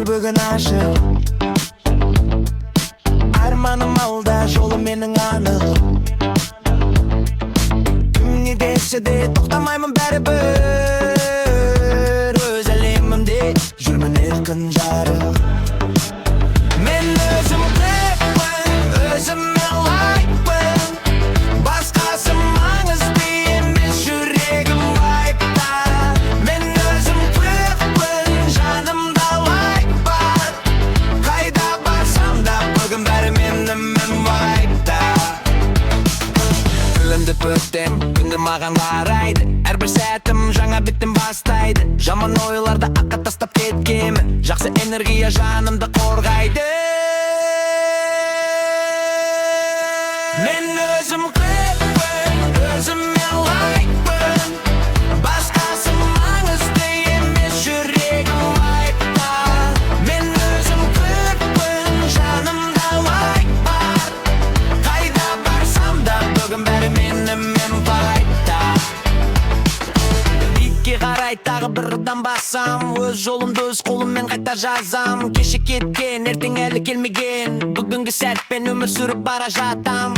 Бүгін ашық арманым алда, жолым менің анық. Кім не десе де тоқтамаймын бәрібір. Өз әлемімде жүрмін еркін жарық. Мен өзім кайфпын, өзіме лайкпын. Басқасы маңызды емес, жүрегім вайпта. Мен өзім кайфпын, жанымда лайк бар. Қайда барсам да бүгін бәрі менің вайпта. Күлімді өтем, күндер маған қарайды. Әрбір сәтім жаңа беттен бастайды. Жаман ойларды аққа тастап кеткемін. Жақсы энергия жанымды қорғайды. Мен өзім кайфпын, өзіме лайкпын. Басқасы маңызды емес, жүрегім вайпта. Мен өзім кайфпын, жанымда лайк бар. Қайда барсам да бүгін бәрі менің вайпта. Биікке қарай тағы бір қадам басам. Өз жолымды өз қолыммен қайта жазам. Кеше кеткен, ертең әлі келмеген. Бүгінгі сәтпен өмір сүріп бара жатам.